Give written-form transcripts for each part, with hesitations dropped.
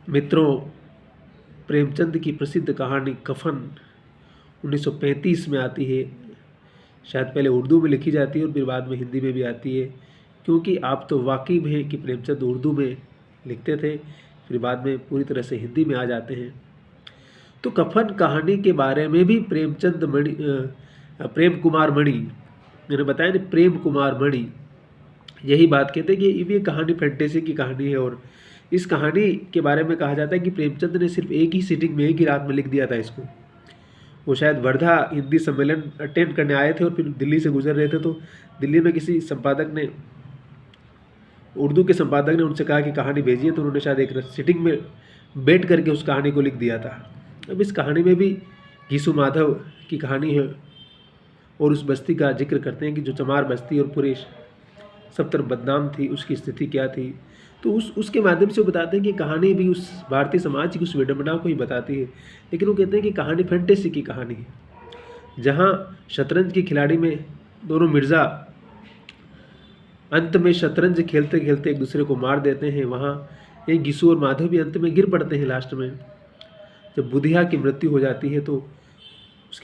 मित्रों, प्रेमचंद की प्रसिद्ध कहानी कफन 1935 में आती है। शायद पहले उर्दू में लिखी जाती है और फिर बाद में हिंदी में भी आती है, क्योंकि आप तो वाकिफ़ हैं कि प्रेमचंद उर्दू में लिखते थे, फिर बाद में पूरी तरह से हिंदी में आ जाते हैं। तो कफन कहानी के बारे में भी प्रेम कुमार मणि, मैंने बताया ना, प्रेम कुमार मणि यही बात कहते हैं कि ये भी एक कहानी फैंटेसी की कहानी है। और इस कहानी के बारे में कहा जाता है कि प्रेमचंद ने सिर्फ एक ही सीटिंग में, एक ही रात में लिख दिया था इसको। वो शायद वर्धा हिंदी सम्मेलन अटेंड करने आए थे और फिर दिल्ली से गुजर रहे थे, तो दिल्ली में किसी संपादक ने, उर्दू के संपादक ने उनसे कहा कि कहानी भेजिए, तो उन्होंने शायद एक सीटिंग में बैठ करके उस कहानी को लिख दिया था। अब इस कहानी में भी घीसू माधव की कहानी है और उस बस्ती का जिक्र करते हैं कि जो चमार बस्ती और पूरे सब तरफ बदनाम थी, उसकी स्थिति क्या थी। तो उसके माध्यम से वो बताते हैं कि कहानी भी उस भारतीय समाज की उस विडंबना को ही बताती है, लेकिन वो कहते हैं कि कहानी फैंटेसी की कहानी है, जहाँ शतरंज के खिलाड़ी में दोनों मिर्ज़ा अंत में शतरंज खेलते खेलते एक दूसरे को मार देते हैं, वहाँ ये घीसू और माधव भी अंत में गिर पड़ते हैं। लास्ट में जब बुधिया की मृत्यु हो जाती है तो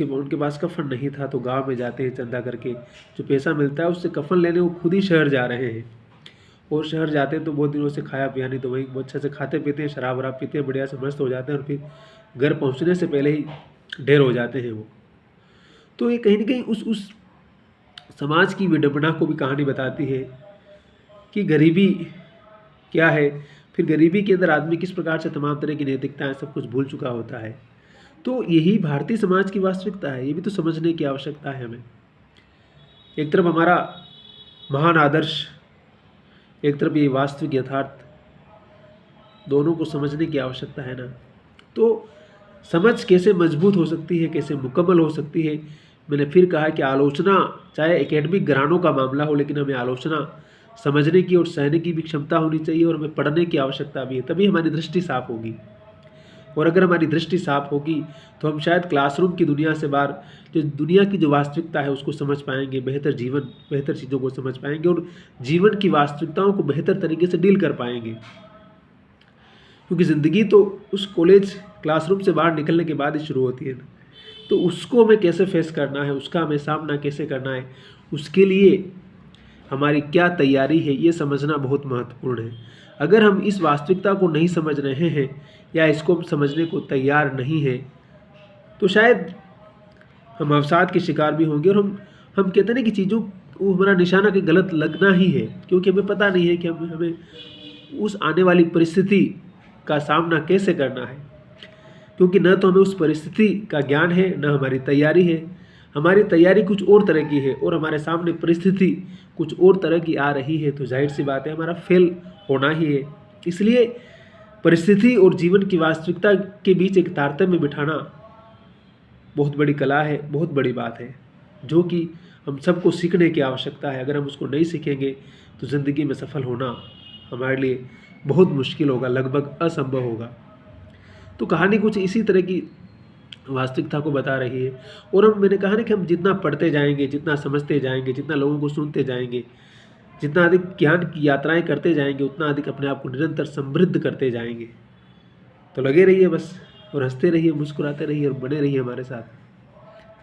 उनके पास कफन नहीं था, तो गांव में जाते हैं चंदा करके, जो पैसा मिलता है उससे कफन लेने वो खुद ही शहर जा रहे हैं। और शहर जाते हैं तो बहुत दिनों से खाया पिया नहीं, तो वहीं बहुत अच्छे से खाते पीते हैं, शराब वराब पीते हैं, बढ़िया से मस्त हो जाते हैं और फिर घर पहुंचने से पहले ही ढेर हो जाते हैं वो। तो ये कहीं ना कहीं उस समाज की विडंबना को भी कहानी बताती है कि गरीबी क्या है, फिर गरीबी के अंदर आदमी किस प्रकार से तमाम तरह की नैतिकताएं सब कुछ भूल चुका होता है। तो यही भारतीय समाज की वास्तविकता है, ये भी तो समझने की आवश्यकता है हमें। एक तरफ हमारा महान आदर्श, एक तरफ ये वास्तविक यथार्थ, दोनों को समझने की आवश्यकता है ना। तो समझ कैसे मजबूत हो सकती है, कैसे मुकम्मल हो सकती है। मैंने फिर कहा कि आलोचना, चाहे एकेडमिक घरानों का मामला हो, लेकिन हमें आलोचना समझने की और सहने की भी क्षमता होनी चाहिए, और हमें पढ़ने की आवश्यकता भी है, तभी हमारी दृष्टि साफ होगी। और अगर हमारी दृष्टि साफ होगी तो हम शायद क्लासरूम की दुनिया से बाहर जो दुनिया की जो वास्तविकता है उसको समझ पाएंगे, बेहतर जीवन, बेहतर चीज़ों को समझ पाएंगे और जीवन की वास्तविकताओं को बेहतर तरीके से डील कर पाएंगे। क्योंकि ज़िंदगी तो उस कॉलेज क्लासरूम से बाहर निकलने के बाद ही शुरू होती है ना। तो उसको हमें कैसे फेस करना है, उसका हमें सामना कैसे करना है, उसके लिए हमारी क्या तैयारी है, ये समझना बहुत महत्वपूर्ण है। अगर हम इस वास्तविकता को नहीं समझ रहे हैं या इसको हम समझने को तैयार नहीं है, तो शायद हम अवसाद के शिकार भी होंगे। और हम कहते हैं कि चीज़ों को हमारा निशाना कि गलत लगना ही है, क्योंकि हमें पता नहीं है कि हमें उस आने वाली परिस्थिति का सामना कैसे करना है। क्योंकि न तो हमें उस परिस्थिति का ज्ञान है, न हमारी तैयारी है। हमारी तैयारी कुछ और तरह की है और हमारे सामने परिस्थिति कुछ और तरह की आ रही है, तो जाहिर सी बात है हमारा फेल होना ही है। इसलिए परिस्थिति और जीवन की वास्तविकता के बीच एक तारतम्य बिठाना बहुत बड़ी कला है, बहुत बड़ी बात है, जो कि हम सबको सीखने की आवश्यकता है। अगर हम उसको नहीं सीखेंगे तो ज़िंदगी में सफल होना हमारे लिए बहुत मुश्किल होगा, लगभग असंभव होगा। तो कहानी कुछ इसी तरह की वास्तविकता को बता रही है। और मैंने कहा ना कि हम जितना पढ़ते जाएंगे, जितना समझते जाएंगे, जितना लोगों को सुनते जाएंगे, जितना अधिक ज्ञान की यात्राएं करते जाएंगे, उतना अधिक अपने आप को निरंतर समृद्ध करते जाएंगे। तो लगे रहिए बस, और हंसते रहिए, मुस्कुराते रहिए और बने रहिए हमारे साथ।